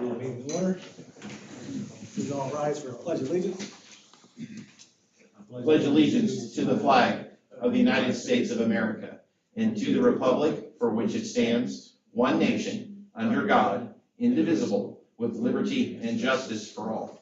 Call the meeting to order. Please all rise for a pledge of allegiance. Pledge allegiance to the flag of the United States of America and to the republic for which it stands, one nation, under God, indivisible, with liberty and justice for all.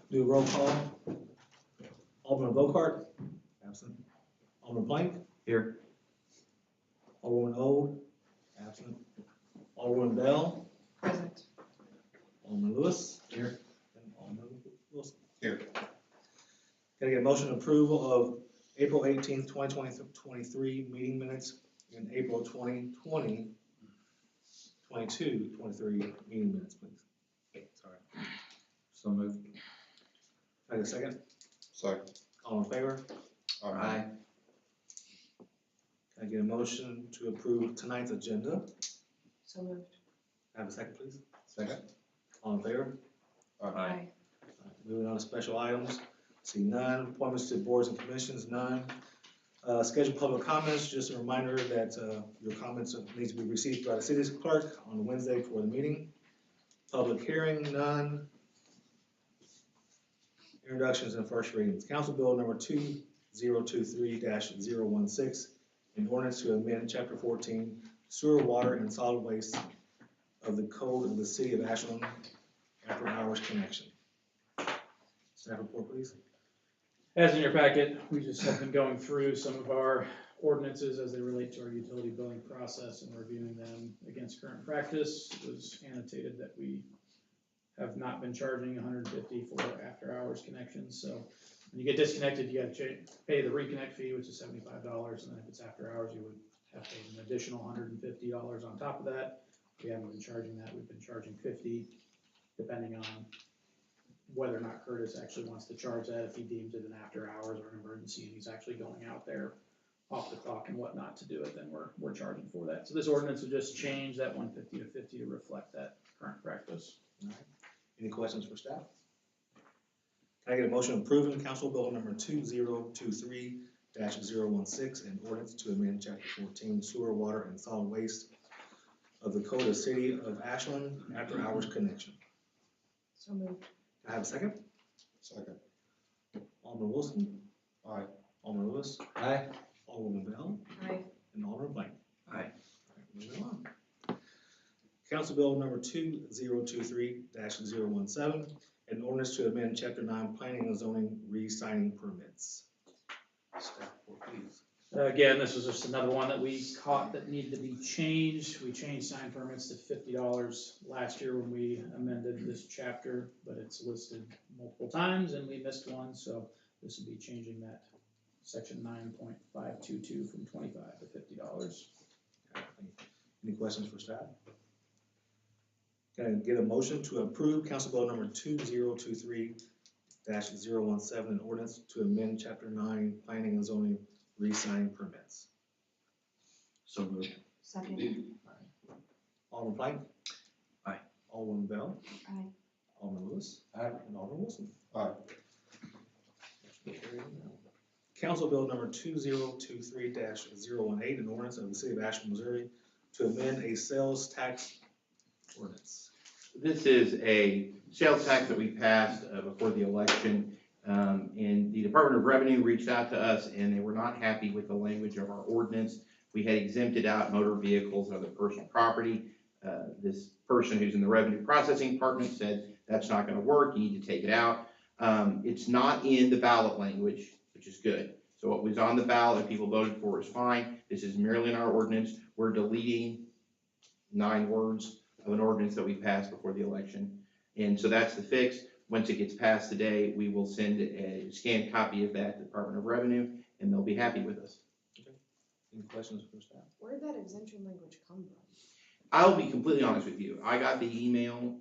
Do a roll call. Alderman Bocart, absent. Alderman Plank, Here. Alderman Ode, absent. Alderman Bell, Present. Alderman Lewis, Here. and Alderman Wilson. Here. Can I get a motion of approval of April 18th, 2023 meeting minutes and April 2020, 23 meeting minutes, please? Sorry. So moved. Can I get a second? Second. All in favor? Aye. Can I get a motion to approve tonight's agenda? So moved. Have a second, please. Second. All in favor? Aye. Moving on to special items. See none. Appointments to boards and commissions, none. Scheduled public comments, just a reminder that your comments need to be received by the city clerk on Wednesday before the meeting. Public hearing, none. Introductions and first readings. Council Bill number 2023-016, an ordinance to amend Chapter 14, Sewer, Water, and Solid Waste of the Code of the City of Ashland, after hours connection. Staff report, please. As in your packet, we just have been going through some of our ordinances as they relate to our utility billing process and reviewing them against current practice. It was annotated that we have not been charging $150 for after hours connections. So when you get disconnected, you got to pay the reconnect fee, which is $75. And then if it's after hours, you would have to pay an additional $150 on top of that. We haven't been charging that. We've been charging $50, depending on whether or not Curtis actually wants to charge that, if he deems it an after hours or an emergency and he's actually going out there off the clock and whatnot to do it, then we're charging for that. So this ordinance would just change that 150 to 50 to reflect that current practice. All right. Any questions for staff? Can I get a motion approving Council Bill number 2023-016, an ordinance to amend Chapter 14, Sewer, Water, and Solid Waste of the Code of City of Ashland, after hours connection? So moved. Can I have a second? Second. Alderman Wilson? Aye. Alderman Lewis? Aye. Alderman Bell? Aye. And Alderman Blank? Aye. All right, moving on. Council Bill number 2023-017, an ordinance to amend Chapter 9, Planning and Zoning re-signing permits. Staff report, please. Again, this was just another one that we caught that needed to be changed. We changed sign permits to $50 last year when we amended this chapter, but it's listed multiple times and we missed one, so this would be changing that section 9.522 from $25 to $50. Any questions for staff? Can I get a motion to approve Council Bill number 2023-017, an ordinance to amend Chapter 9, Planning and Zoning re-signing permits? So moved. Second. Alderman Plank? Aye. Alderman Bell? Aye. Alderman Lewis? Aye. And Alderman Wilson? Aye. Council Bill number 2023-018, an ordinance of the City of Ashland, Missouri to amend a sales tax ordinance. This is a sales tax that we passed before the election, and the Department of Revenue reached out to us and they were not happy with the language of our ordinance. We had exempted out motor vehicles and other personal property. This person who's in the revenue processing department said that's not going to work, you need to take it out. It's not in the ballot language, which is good. So what was on the ballot people voted for is fine. This is merely in our ordinance. We're deleting 9 words of an ordinance that we passed before the election. And so that's the fix. Once it gets passed today, we will send a scanned copy of that to the Department of Revenue, and they'll be happy with us. Okay. Any questions for staff? Where did that exemption language come from? I'll be completely honest with you. I got the email,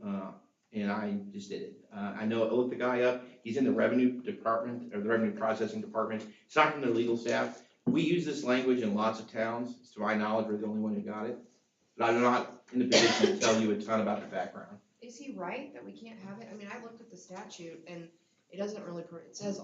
and I just did it. I looked the guy up. He's in the Revenue Department, or the Revenue Processing Department. It's not from the legal staff. We use this language in lots of towns. To my knowledge, we're the only one who got it. But I'm not in the position to tell you a ton about the background. Is he right that we can't have it? I mean, I looked at the statute and it doesn't really, it says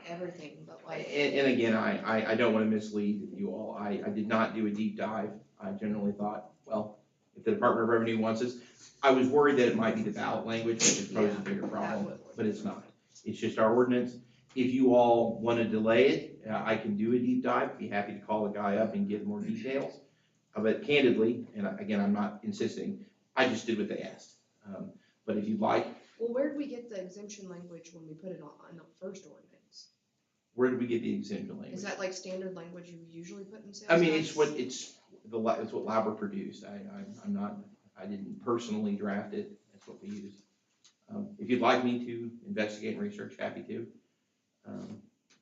everything, but like. And again, I don't want to mislead you all. I did not do a deep dive. I generally thought, well, if the Department of Revenue wants this, I was worried that it might be the ballot language, which would pose a bigger problem, but it's not. It's just our ordinance. If you all want to delay it, I can do a deep dive. Be happy to call a guy up and get more details. But candidly, and again, I'm not insisting, I just did what they asked. But if you'd like, Well, where did we get the exemption language when we put it on the first ordinance? where did we get the exemption language? Is that like standard language you usually put in sales I mean, tax? it's what Lauber produced. I didn't personally draft it. That's what we used. If you'd like me to investigate and research, happy to.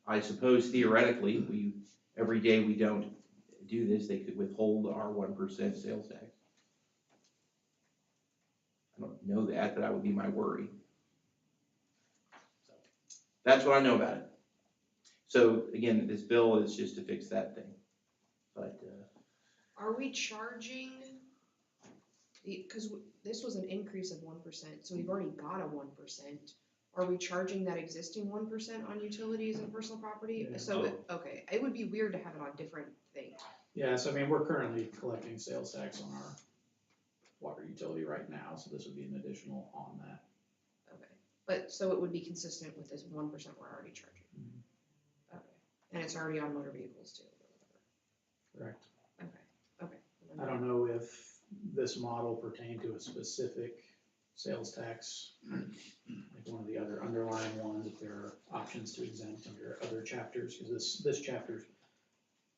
I suppose theoretically, every day we don't do this, they could withhold our 1% sales tax. I don't know that, but that would be my worry. So, that's what I know about it. So again, this bill is just to fix that thing. But, Are we charging, because this was an increase of 1%, so we've already got a 1%. Are we charging that existing 1% on utilities and personal property? Yeah. So, okay, it would be weird to have it on different things. Yeah, so I mean, we're currently collecting sales tax on our water utility right now, so this would be an additional on that. Okay, but, so it would be consistent with this 1% we're already charging? Okay, and it's already on motor vehicles too, or Correct. whatever. Okay. I don't know if this model pertained to a specific sales tax, like one of the other underlying ones, if there are options to exempt under other chapters, because this chapter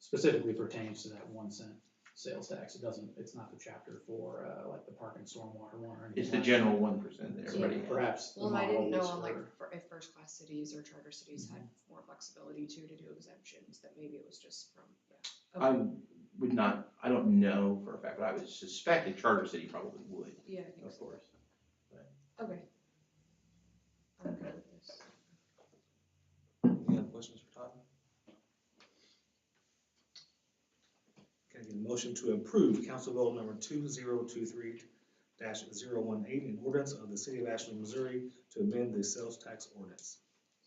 specifically pertains to that 1 cent sales tax. It's not the chapter for like the park and stormwater one or anything. it's the like general 1% that that. everybody So has. perhaps the Well, and I model didn't know was on like, for, if first-class cities or charter cities had more flexibility too to do exemptions, that maybe it was just from, yeah. I Okay. would not, I don't know for a fact, but I would suspect that Charter City probably would, Yeah, I think of so. course. Okay. I'm good with this. Any other questions for Todd? Can I get a motion to approve Council Bill number 2023-018, an ordinance of the City of Ashland, Missouri to amend the sales tax ordinance?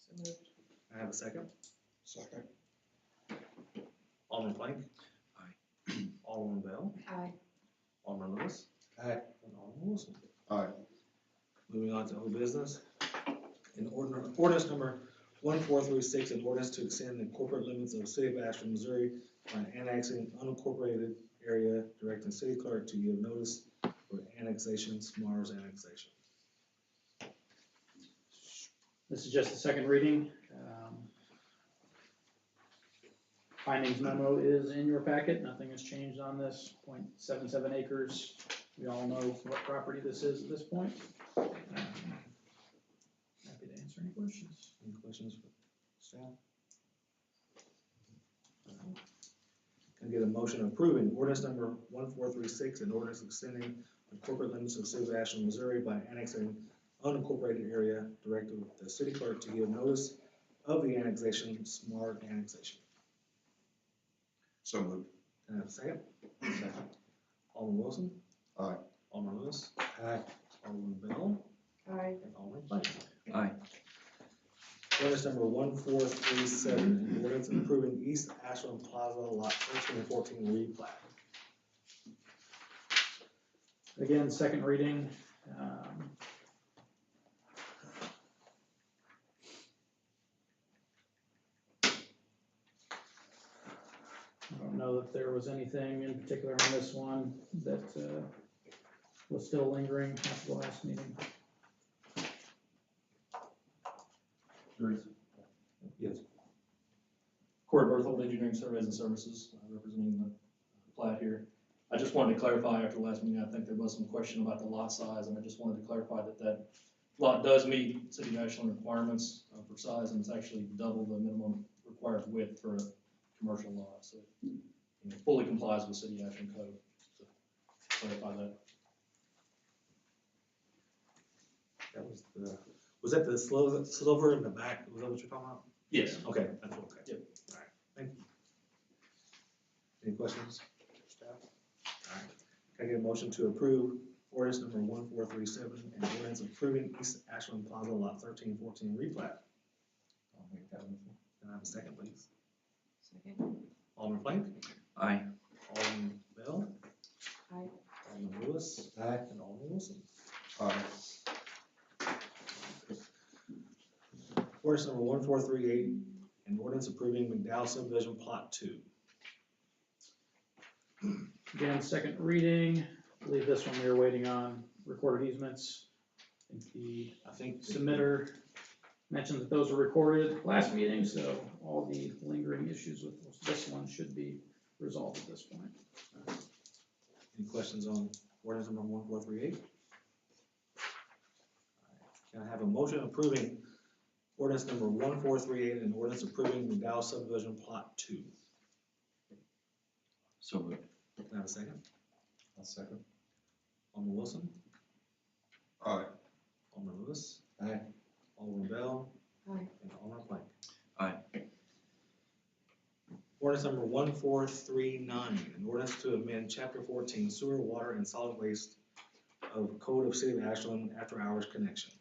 So moved. I have a second. Second. Alderman Plank? Aye. Alderman Bell? Aye. Alderman Lewis? Aye. And Alderman Wilson. Aye. Moving on to old business. In ordinance number 1436, an ordinance to extend the corporate limits of the City of Ashland, Missouri by annexing unincorporated area, directing city clerk to give notice for annexation, Mars annexation. this is just the second reading. Findings memo is in your packet. Nothing has changed on this. 0.77 acres. We all know what property this is at this point. Happy to answer any questions. Any questions for staff? Can I get a motion approving ordinance number 1436, an ordinance extending the corporate limits of the City of Ashland, Missouri by annexing unincorporated area, directing the city clerk to give notice of the annexation, smart annexation? So moved. Can I have a second? Second. Alderman Wilson? Aye. Alderman Lewis? Aye. Alderman Bell? Aye. And Alderman Plank? Aye. Ordinance number 1437, an ordinance approving East Ashland Plaza Lot 13 and 14 replat. Again, second reading. I don't know that there was anything in particular on this one that was still lingering after the last meeting. Yes. Corey Berthold, Engineering Surveys and Services, representing the plat here. I just wanted to clarify after the last meeting, I think there was some question about the lot size, and I just wanted to clarify that that lot does meet City of Ashland requirements for size, and it's actually double the minimum required width for a commercial lot, so it fully complies with City of Ashland code. So clarify that. That was that the silver in the back? Was that what you're talking about? Yes. Okay, that's okay. Yep. All right, thank you. Any questions, staff? All right. Can I get a motion to approve ordinance number 1437 and ordinance approving East Ashland Plaza Lot 1314 replat? I'll make that motion. Can I have a second, please? Second. Alderman Plank? Aye. Alderman Bell? Aye. Alderman Lewis? Aye. And Alderman Wilson? Aye. Ordinance number 1438, an ordinance approving McDowell subdivision plot 2. Again, second reading, I believe this one we were waiting on recorded easements. I think the I think submitter mentioned that those were recorded last meeting, so all the lingering issues with this one should be resolved at this point. Any questions on ordinance number 1438? Can I have a motion approving ordinance number 1438 and ordinance approving McDowell subdivision plot 2? So moved. Can I have a second? I'll second. Alderman Wilson? Aye. Alderman Lewis? Aye. Alderman Bell? Aye. And Alderman Plank? Aye. Ordinance number 1439, an ordinance to amend chapter 14 sewer, water, and solid waste of Code of City of Ashland after hours connection.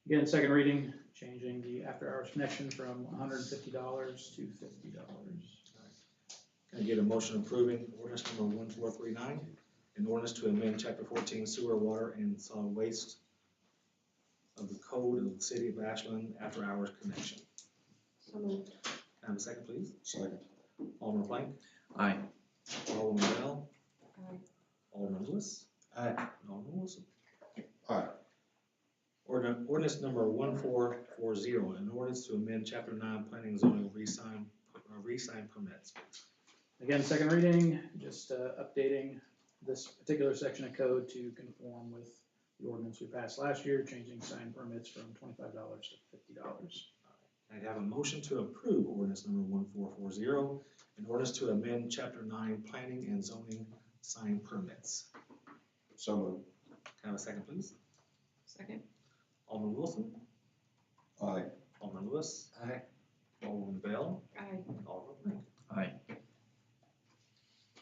Again, second reading, changing the after-hours connection from $150 to $50. Can I get a motion approving ordinance number 1439, an ordinance to amend chapter 14 sewer, water, and solid waste of the Code of the City of Ashland after hours connection? So moved. Can I have a second, please? Second. Alderman Plank? Aye. Alderman Bell? Aye. Alderman Lewis? Aye. And Alderman Wilson? Aye. Ordinance number 1440, an ordinance to amend chapter 9 planning and zoning re-sign permits. Again, second reading, just updating this particular section of code to conform with the ordinance we passed last year, changing sign permits from $25 to $50. I have a motion to approve ordinance number 1440, an ordinance to amend chapter 9 planning and zoning sign permits. So moved. Can I have a second, please? Second. Alderman Wilson? Aye. Alderman Lewis? Aye. Alderman Bell? Aye. And Alderman Plank? Aye.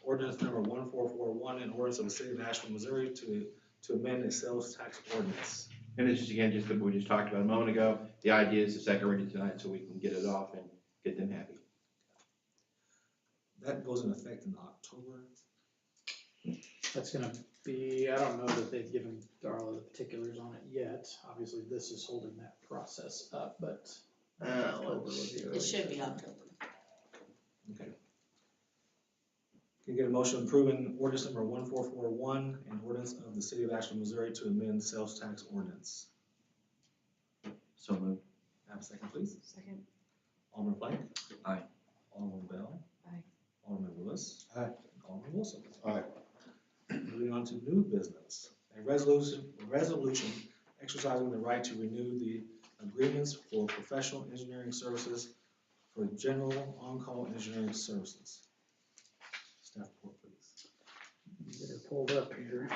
Ordinance number 1441, an ordinance of the City of Ashland, Missouri to amend a sales tax ordinance. And this is again, just what we just talked about a moment ago. The idea is to second reading tonight so we can get it off and get them happy. That goes in effect in October. That's gonna be, I don't know that they've given Darla the particulars on it yet. Obviously, this is holding that process up, but October was the It earliest. should be October. Okay. Can I get a motion approving ordinance number 1441, an ordinance of the City of Ashland, Missouri to amend sales tax ordinance? So moved. Have a second, please. Second. Alderman Plank? Aye. Alderman Bell? Aye. Alderman Lewis? Aye. And Alderman Wilson? Aye. Moving on to new business. A resolution exercising the right to renew the agreements for professional engineering services for general on-call engineering services. Staff report, please. Get it pulled up here.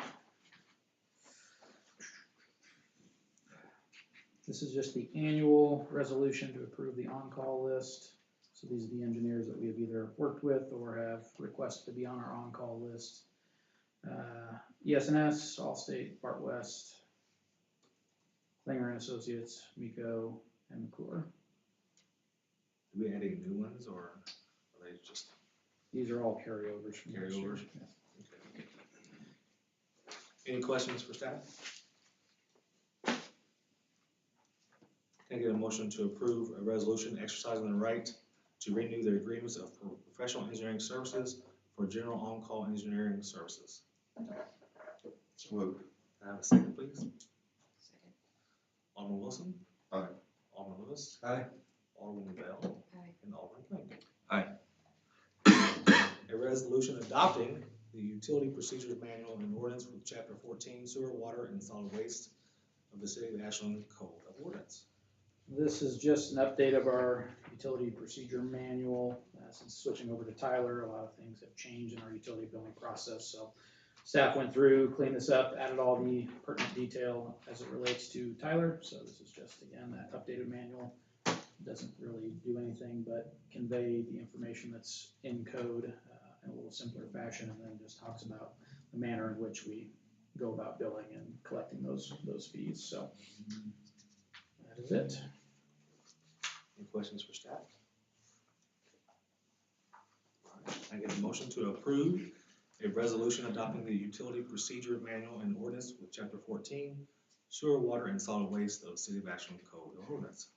This is just the annual resolution to approve the on-call list. So these are the engineers that we have either worked with or have requested to be on our on-call list. ES&S, Allstate, Bart West, Klinger and Associates, Miko, and McClure. Do we add any new ones, or are they just These are all carryovers from last year. Carryovers. Yeah. Any questions for staff? Can I get a motion to approve a resolution exercising the right to renew the agreements of professional engineering services for general on-call engineering services? So moved. Can I have a second, please? Second. Alderman Wilson? Aye. Alderman Lewis? Aye. Alderman Bell? Aye. And Alderman Plank? Aye. A resolution adopting the utility procedures manual and ordinance with chapter 14 sewer, water, and solid waste of the City of Ashland Code of Ordinance. This is just an update of our utility procedure manual. Since switching over to Tyler, a lot of things have changed in our utility billing process. So staff went through, cleaned this up, added all the pertinent detail as it relates to Tyler. So this is just, again, that updated manual. It doesn't really do anything but convey the information that's in code in a little simpler fashion, and then just talks about the manner in which we go about billing and collecting those fees, so that is it. Any questions for staff? All right, I get a motion to approve a resolution adopting the utility procedure manual and ordinance with chapter 14, sewer, water, and solid waste of the City of Ashland Code of Ordinance.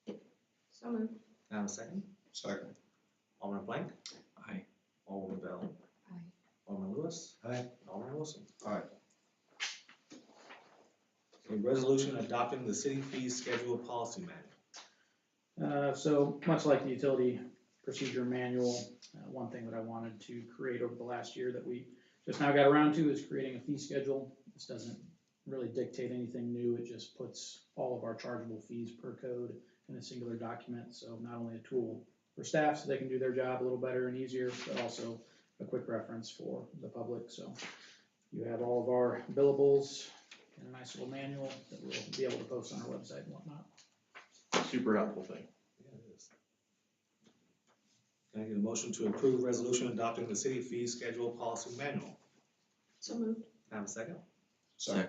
So moved. Can I have a second? Second. Alderman Blank? Aye. Alderman Bell? Aye. Alderman Lewis? Aye. Alderman Wilson? Aye. A resolution adopting the city fee schedule policy manual. So much like the utility procedure manual, one thing that I wanted to create over the last year that we just now got around to is creating a fee schedule. This doesn't really dictate anything new, it just puts all of our chargeable fees per code in a singular document, so not only a tool for staff so they can do their job a little better and easier, but also a quick reference for the public. So you have all of our billables in a nice little manual that we'll be able to post on our website and whatnot. Super helpful thing. Yeah, it is. Can I get a motion to approve resolution adopting the city fee schedule policy manual? So moved. Can I have a second? Second.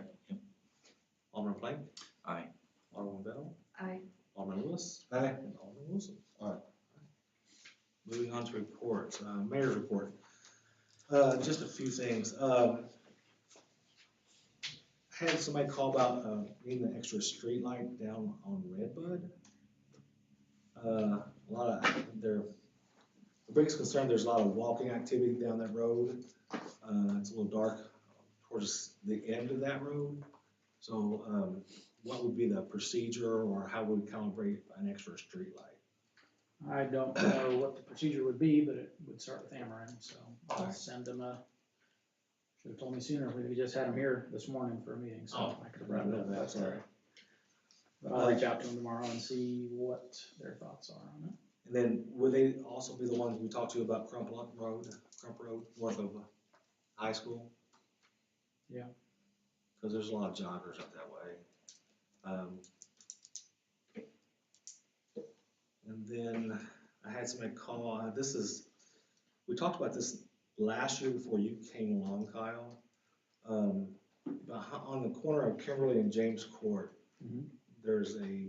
Alderman Plank? Aye. Alderman Bell? Aye. Alderman Lewis? Aye. And Alderman Wilson? Aye. Moving on to reports, mayor's report. Just a few things. I had somebody call about needing an extra street light down on Redbud. The biggest concern, there's a lot of walking activity down that road. It's a little dark towards the end of that road. So what would be the procedure, or how would we calibrate an extra street light? I don't know what the procedure would be, but it would start with Amarin, so I'll send them should have told me sooner, we just had them here this morning for a meeting, so I could have brought it up, that's all right. But I'll reach out to them tomorrow and see what their thoughts are on it. And then would they also be the ones we talked to about Crump Road, north of high school? Yeah. Because there's a lot of joggers up that way. And then I had somebody call, we talked about this last year before you came along, Kyle. On the corner of Kimberly and James Court, there's a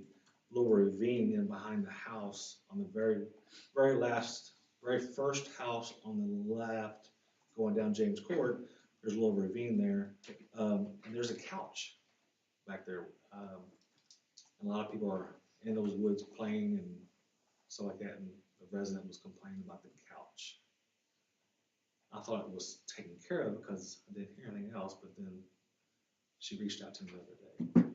little ravine in behind the house on the very first house on the left going down James Court. There's a little ravine there, and there's a couch back there. A lot of people are in those woods playing and stuff like that, and the resident was complaining about the couch. I thought it was taken care of because I didn't hear anything else, but then she reached out to me the other day.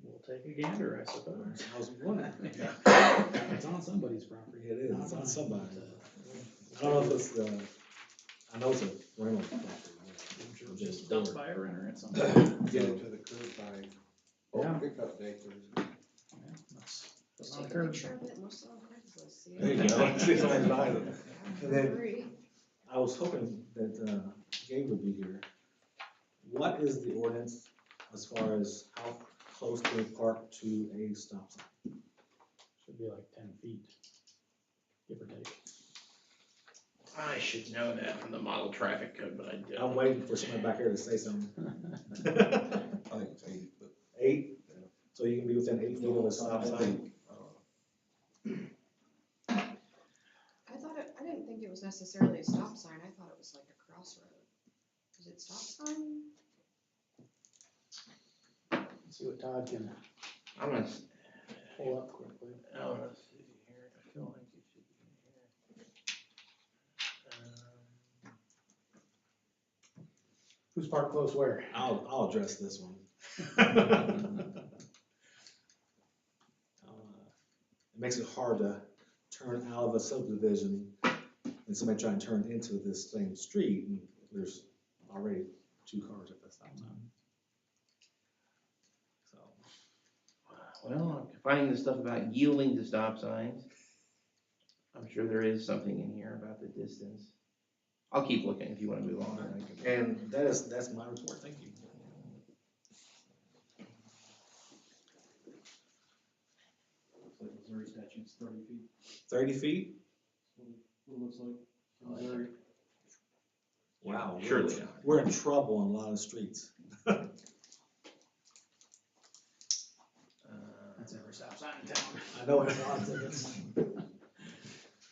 We'll take a gander, I suppose. I was wondering. It's on somebody's property. It is, it's Not on mine, somebody. but, I don't know if it's I know it's a rental property. I'm sure it was just dumped by a renter at some Get point. it to the curb by, Yeah. pickup day Thursday. Yeah, that's- that's Just on take the a curb. picture of it and we'll sell it on Craigslist. See There you it? go. See somebody's buying it. And then- Free. I was hoping that Gabe would be here. What is the ordinance as far as how close to park to a stop sign? Should be like 10 feet, give or take. I should know that from the model traffic code, but I don't. I'm waiting for somebody back here to say something. I think it's 8, but 8? So you can be within 8 feet of a stop sign? I didn't think it was necessarily a stop sign, I thought it was like a crossroad. Is it stop sign? Let's see what Todd can I'm gonna, pull up quickly. I wanna see here, I feel like it should be in here. Who's parked close where? I'll address this one. It makes it hard to turn out of a subdivision and somebody trying to turn into this same street, and there's already 2 cars at the stop sign. So, Well, I'm finding the stuff about yielding to stop signs. I'm sure there is something in here about the distance. I'll keep looking if you wanna move on. and that's my report, thank you. Missouri statute's 30 feet. 30 feet? What it looks like in Missouri. Wow. Surely not. We're in trouble on a lot of streets. That's every stop sign in town. I know it's a lot of tickets.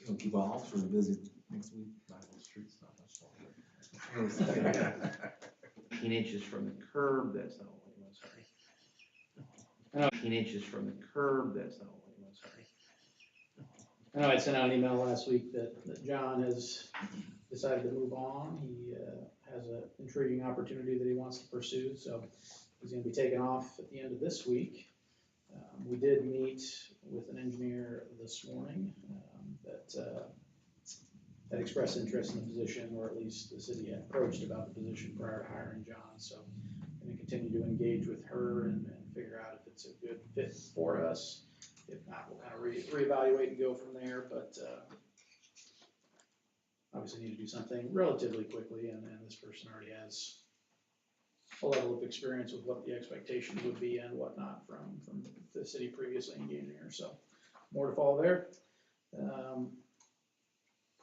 Gonna keep our officers busy next week. 18 inches from the curb, that's not only one, sorry. 18 inches from the curb, that's not only one, sorry. I know I sent out an email last week that John has decided to move on. He has an intriguing opportunity that he wants to pursue, so he's gonna be taking off at the end of this week. We did meet with an engineer this morning that had expressed interest in the position, or at least the city had approached about the position prior to hiring John. So I'm gonna continue to engage with her and figure out if it's a good fit for us. If not, we'll kind of reevaluate and go from there, but obviously need to do something relatively quickly, and this person already has a level of experience with what the expectations would be and whatnot from the city previously engaging her, so more to follow there.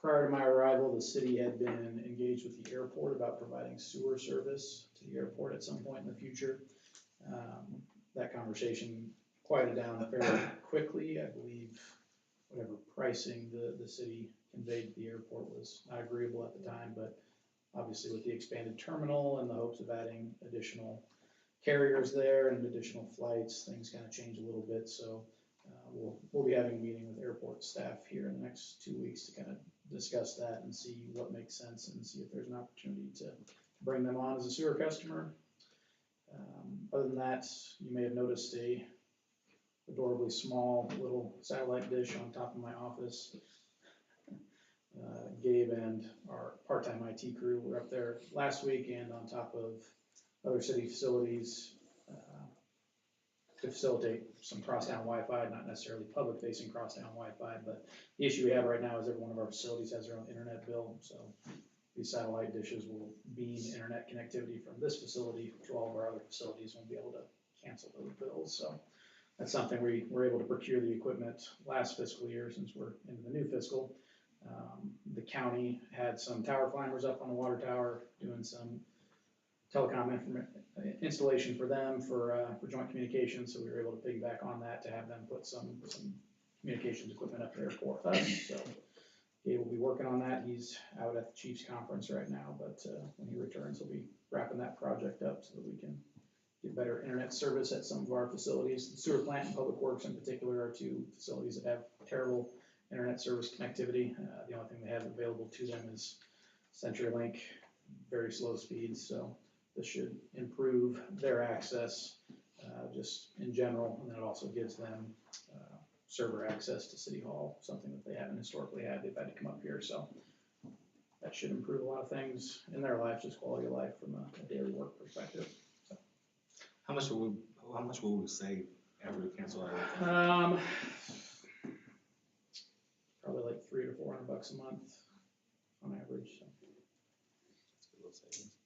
Prior to my arrival, the city had been engaged with the airport about providing sewer service to the airport at some point in the future. That conversation quieted down fairly quickly. I believe whatever pricing the city conveyed to the airport was not agreeable at the time, but obviously with the expanded terminal and the hopes of adding additional carriers there and additional flights, things kind of change a little bit. So we'll be having a meeting with airport staff here in the next 2 weeks to kind of discuss that and see what makes sense and see if there's an opportunity to bring them on as a sewer customer. Other than that, you may have noticed a adorably small little satellite dish on top of my office. Gabe and our part-time IT crew were up there last week and on top of other city facilities to facilitate some crosstown Wi-Fi, not necessarily public-facing crosstown Wi-Fi, but the issue we have right now is every one of our facilities has their own internet bill, so these satellite dishes will beam internet connectivity from this facility to all of our other facilities, and we'll be able to cancel those bills, so that's something we were able to procure the equipment last fiscal year since we're into the new fiscal. The county had some tower climbers up on the water tower doing some telecom installation for them for joint communications, so we were able to piggyback on that to have them put some communications equipment up there for us. So Gabe will be working on that. He's out at the Chiefs conference right now, but when he returns, he'll be wrapping that project up so that we can get better internet service at some of our facilities. The sewer plant and public works in particular are two facilities that have terrible internet service connectivity. The only thing they have available to them is CenturyLink, very slow speeds, so this should improve their access just in general, and then it also gives them server access to City Hall, something that they haven't historically had. They've had to come up here, so that should improve a lot of things in their life, just quality of life from a daily work perspective. So. How much will we save after we cancel our? Probably like $300 to $400 a month on average. So.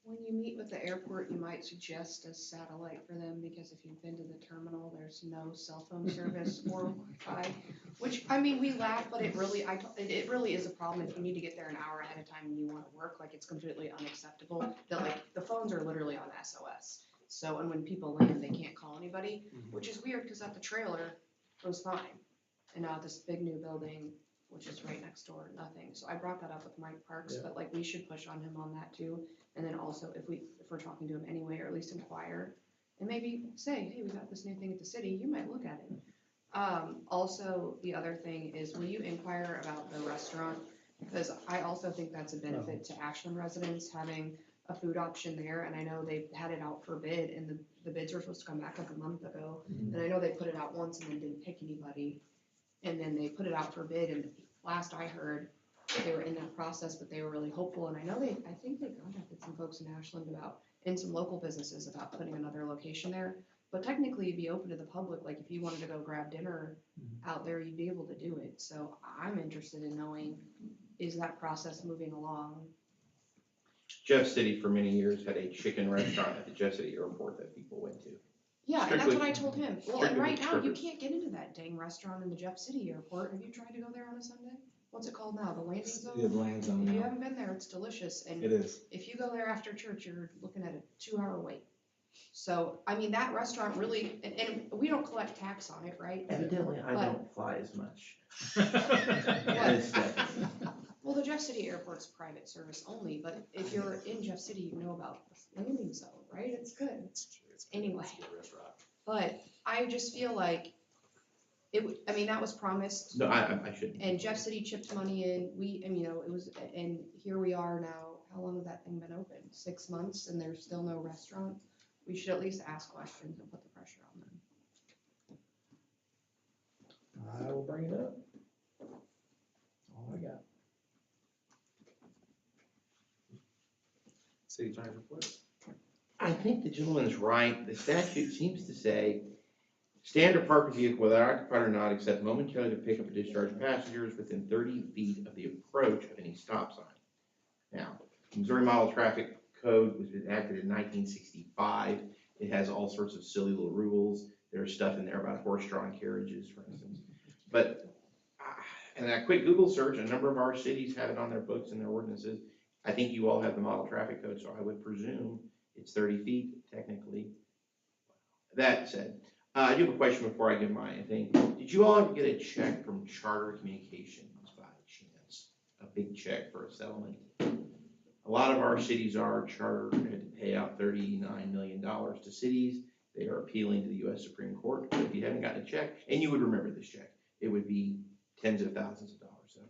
When you meet with the airport, you might suggest a satellite for them, because if you've been to the terminal, there's no cell phone service or Wi-Fi, which, I mean, we laugh, but it really is a problem if you need to get there an hour ahead of time and you want to work. Like, it's completely unacceptable that, like, the phones are literally on SOS. So, and when people land, they can't call anybody, which is weird because at the trailer, it was fine. And now at this big new building, which is right next door, nothing. So I brought that up with Mike Parks, Yeah. but like we should push on him on that too. And then also if we're talking to him anyway, or at least inquire and maybe say, hey, we got this new thing at the city, you might look at it. Also, the other thing is, will you inquire about the restaurant? Because I also think that's a benefit to Ashland residents, having a food option there. And I know they had it out for bid, and the bids were supposed to come back like a month ago. And I know they put it out once and then didn't pick anybody. And then they put it out for bid, and last I heard, they were in that process, but they were really hopeful. And I think they contacted some folks in Ashland and some local businesses about putting another location there. But technically, it'd be open to the public. Like if you wanted to go grab dinner out there, you'd be able to do it. So I'm interested in knowing, is that process moving along? Jeff City for many years had a chicken restaurant at the Jeff City airport that people went to. Yeah, and that's what I Strictly- told him. Well, and strictly right for now, you purpose. can't get into that dang restaurant in the Jeff City airport. Have you tried to go there on a Sunday? What's it called now? The landing Yeah, zone? the land zone If you now. haven't been there, it's delicious. And It is. if you go there after church, you're looking at a 2-hour wait. So, I mean, that restaurant really, and we don't collect tax on it, right? Evidently, I But- don't fly as much. As Stephanie. Well, the Jeff City airport's private service only, but if you're in Jeff City, you know about the landing zone, right? It's good. It's Anyway. a good restaurant. But I just feel like I mean, that was promised. No, I shouldn't. And Jeff City chipped money in, it was, and here we are now, how long has that thing been open? 6 months, and there's still no restaurant? We should at least ask questions and put the pressure on them. I will bring it up. All I got. City attorney's report. I think the gentleman's right. The statute seems to say, standard parked vehicle, whether occupied or not, except momentarily to pick up or discharge passengers within 30 feet of the approach of any stop sign. Now, Missouri Model Traffic Code was enacted in 1965. It has all sorts of silly little rules. There's stuff in there about horse-drawn carriages, for instance. But, and a quick Google search, a number of our cities have it on their books and their ordinances. I think you all have the Model Traffic Code, so I would presume it's 30 feet technically. That said, I do have a question before I give my thing. Did you all ever get a check from Charter Communications by chance? A big check for a settlement? A lot of our cities are. Charter had to pay out $39 million to cities. They are appealing to the U.S. Supreme Court. But if you haven't gotten a check, and you would remember this check, it would be tens of thousands of dollars. So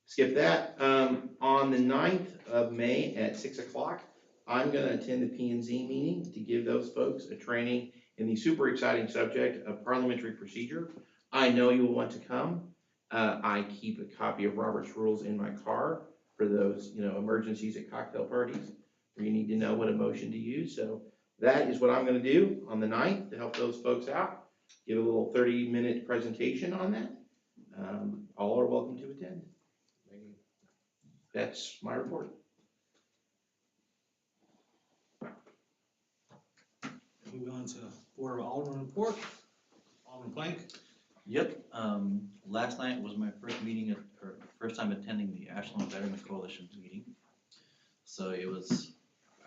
skip that. On the 9th of May at 6 o'clock, I'm going to attend the P&Z meeting to give those folks a training in the super exciting subject of parliamentary procedure. I know you will want to come. I keep a copy of Robert's Rules in my car for those, emergencies at cocktail parties where you need to know what a motion to use. So that is what I'm going to do on the 9th to help those folks out. Give a little 30-minute presentation on that. All are welcome to attend. That's my report. Moving on to Board of Aldermen report. Alderman Plank. Yep, last night was my first meeting, or first time attending the Ashland Veterans Coalition meeting. So it was,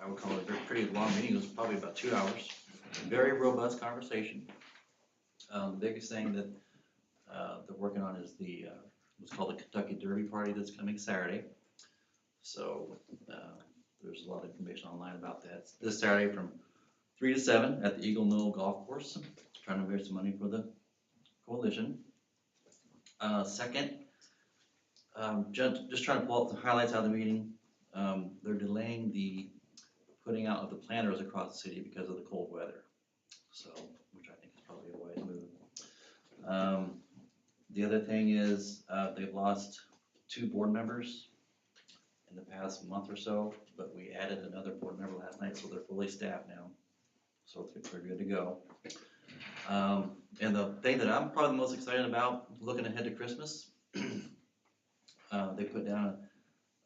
I would call it a pretty long meeting, it was probably about 2 hours. Very robust conversation. The biggest thing that they're working on is what's called the Kentucky Derby Party that's coming Saturday. So there's a lot of information online about that. It's this Saturday from 3 to 7 at the Eagle Knoll Golf Course, trying to raise some money for the coalition. Second, just trying to pull up the highlights out of the meeting. They're delaying the putting out of the planters across the city because of the cold weather. So, which I think is probably a wise move. The other thing is they've lost 2 board members in the past month or so, but we added another board member last night, so they're fully staffed now. So they're good to go. And the thing that I'm probably the most excited about, looking ahead to Christmas, they put down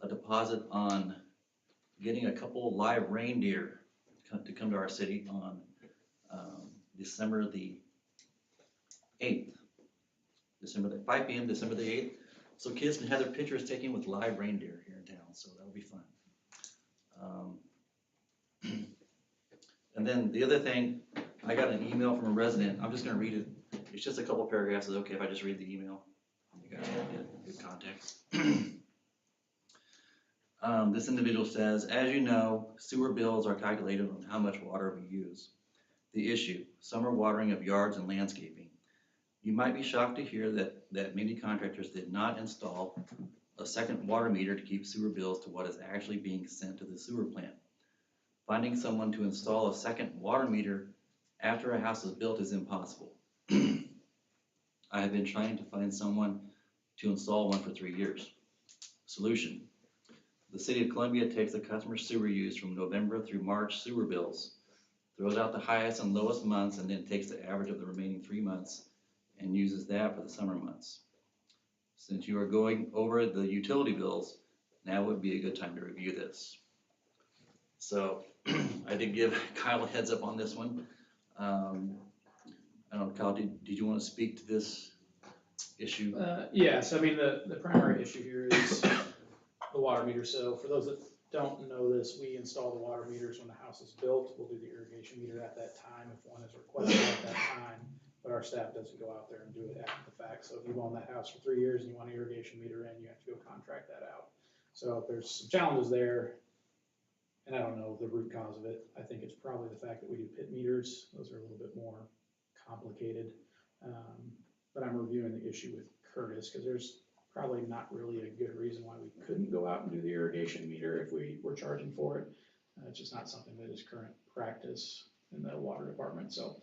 a deposit on getting a couple live reindeer to come to our city on December the 8th. 5 p.m. December the 8th. So kids can have their pictures taken with live reindeer here in town, so that'll be fun. And then the other thing, I got an email from a resident. I'm just gonna read it. It's just a couple paragraphs. Is it okay if I just read the email? You guys get good context. This individual says, as you know, sewer bills are calculated on how much water we use. The issue, summer watering of yards and landscaping. You might be shocked to hear that many contractors did not install a second water meter to keep sewer bills to what is actually being sent to the sewer plant. Finding someone to install a second water meter after a house is built is impossible. I have been trying to find someone to install one for 3 years. Solution. The City of Columbia takes the customer sewer use from November through March sewer bills, throws out the highest and lowest months, and then takes the average of the remaining 3 months and uses that for the summer months. Since you are going over the utility bills, now would be a good time to review this. So I did give Kyle a heads up on this one. I don't know, Kyle, did you want to speak to this issue? Yes, I mean, the primary issue here is the water meter. So for those that don't know this, we install the water meters when the house is built. We'll do the irrigation meter at that time if one is requested at that time, but our staff doesn't go out there and do it after the fact. So if you've owned that house for 3 years and you want an irrigation meter in, you have to go contract that out. So there's some challenges there, and I don't know the root cause of it. I think it's probably the fact that we do pit meters. Those are a little bit more complicated. But I'm reviewing the issue with Curtis, because there's probably not really a good reason why we couldn't go out and do the irrigation meter if we were charging for it. It's just not something that is current practice in the water department. So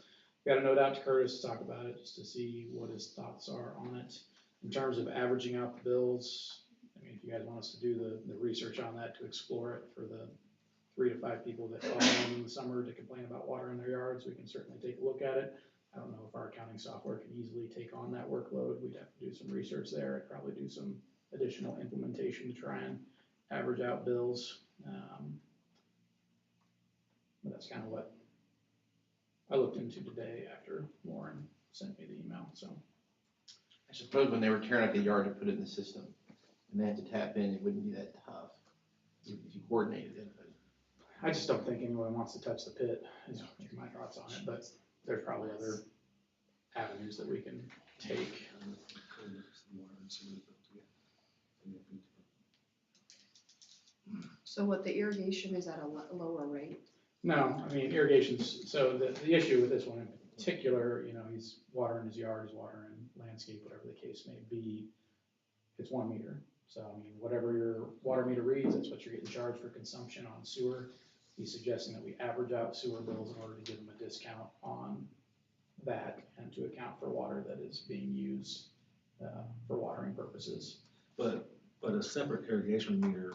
got a note out to Curtis to talk about it, just to see what his thoughts are on it. In terms of averaging out the bills, I mean, if you guys want us to do the research on that, to explore it for the 3 to 5 people that call in the summer to complain about water in their yards, we can certainly take a look at it. I don't know if our accounting software can easily take on that workload. We'd have to do some research there. I'd probably do some additional implementation to try and average out bills. But that's kind of what I looked into today after Lauren sent me the email, so. I suppose when they were tearing up the yard to put it in the system, and they had to tap in, it wouldn't be that tough if you coordinated it. But I just don't think anyone wants to touch the pit, is my thoughts on it, but there's probably other avenues that we can take. So what, the irrigation is at a lower rate? No, I mean, irrigation's, so the issue with this one in particular, he's watering his yard, he's watering landscape, whatever the case may be, it's 1 meter. So, I mean, whatever your water meter reads, that's what you're getting charged for consumption on sewer. He's suggesting that we average out sewer bills in order to give him a discount on that and to account for water that is being used for watering purposes. But a separate irrigation meter,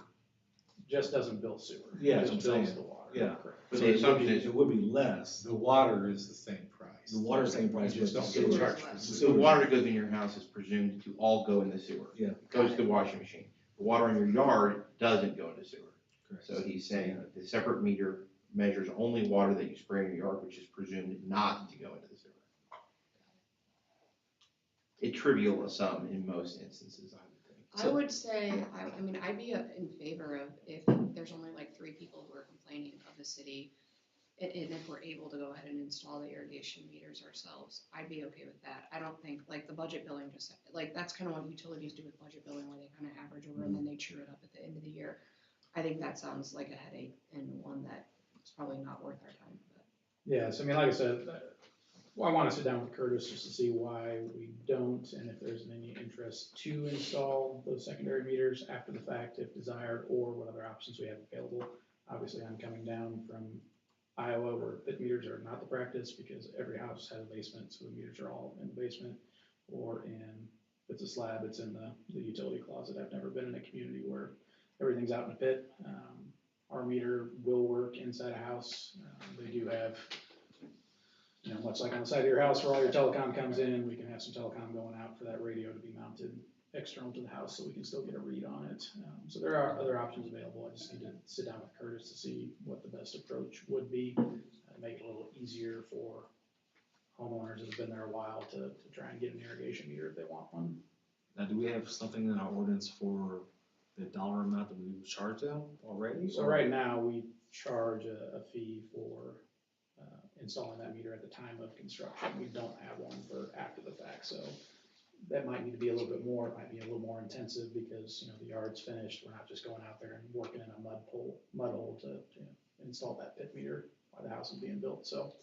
Just doesn't bill sewer. Yeah, It that's just what I'm bills saying. the water. Yeah. Correct. But so the assumption is it would be less. The water is the same price. The water's same price, You just but don't the get sewer charged is for less. the the sewer. water that goes in your house is presumed to all go in the sewer. Yeah. It goes to the washing machine. The water in your yard doesn't go into sewer. Correct. So he's saying that the separate meter measures only water that you spray in your yard, which is presumed not to go into the sewer. A trivial sum in most instances, I would think. I would say, I mean, I'd be in favor of if there's only like 3 people who are complaining of the city, and if we're able to go ahead and install the irrigation meters ourselves, I'd be okay with that. I don't think, like, the budget billing just, like, that's kind of what utilities do with budget billing, where they kind of average over and then they chew it up at the end of the year. I think that sounds like a headache and one that is probably not worth our time, but. Yes, I mean, like I said, I want to sit down with Curtis just to see why we don't, and if there's any interest to install those secondary meters after the fact, if desired, or what other options we have available. Obviously, I'm coming down from Iowa, where pit meters are not the practice, because every house has a basement, so the meters are all in the basement, or if it's a slab, it's in the utility closet. I've never been in a community where everything's out in a pit. Our meter will work inside a house. They do have, much like on the side of your house where all your telecom comes in, we can have some telecom going out for that radio to be mounted external to the house, so we can still get a read on it. So there are other options available. I just need to sit down with Curtis to see what the best approach would be, make it a little easier for homeowners that have been there a while to try and get an irrigation meter if they want one. Now, do we have something in our ordinance for the dollar amount that we would charge them already? So right now, we charge a fee for installing that meter at the time of construction. We don't have one for after the fact, so that might need to be a little bit more. It might be a little more intensive because, the yard's finished. We're not just going out there and working in a mud hole to install that pit meter while the house is being built. So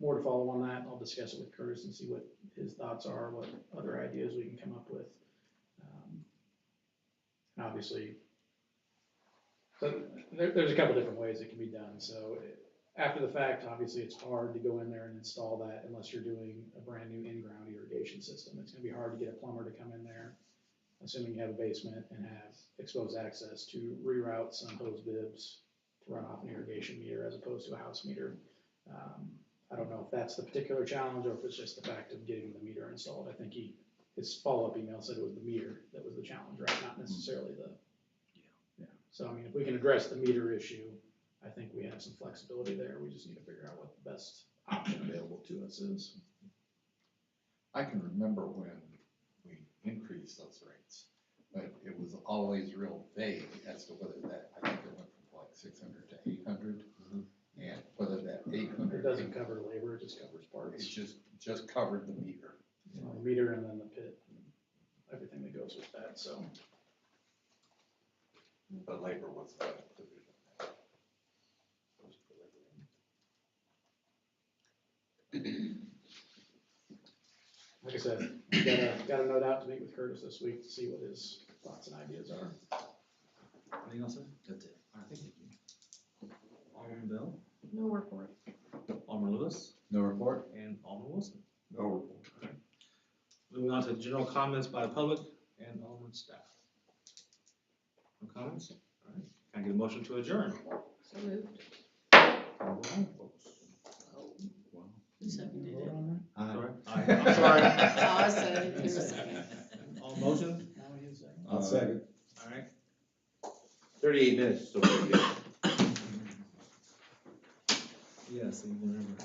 more to follow on that. I'll discuss it with Curtis and see what his thoughts are, what other ideas we can come up with. And obviously, so there's a couple different ways it can be done. So after the fact, obviously, it's hard to go in there and install that unless you're doing a brand new in-ground irrigation system. It's gonna be hard to get a plumber to come in there, assuming you have a basement and have exposed access, to reroute some hose bibs to run off an irrigation meter as opposed to a house meter. I don't know if that's the particular challenge or if it's just the fact of getting the meter installed. I think his follow-up email said it was the meter that was the challenge, right? Not necessarily yeah. So, I mean, if we can address the meter issue, I think we have some flexibility there. We just need to figure out what the best option available to us is. I can remember when we increased those rates, but it was always real vague as to whether that, I think it went from like 600 to 800. And whether that 800. It doesn't cover labor, it just covers It parts. just covered the meter. Meter and then the pit, and everything that goes with that, so. But labor was the division. Like I said, got a note out to meet with Curtis this week to see what his thoughts and ideas are. Anything else, sir? That's it. All right, thank you. Alderman Bell, No report. Alderman Lewis, No report? and Alderman Wilson. No report. Moving on to general comments by the public and Alderman staff. No comments? All right, can I get a motion to adjourn? So moved. All right, folks. Who seconded it? Sorry. I'm sorry. That's all I said. Give me a second. All motion? Now he is second. I'll second. All right. 38 minutes, so pretty good. Yes, you remember.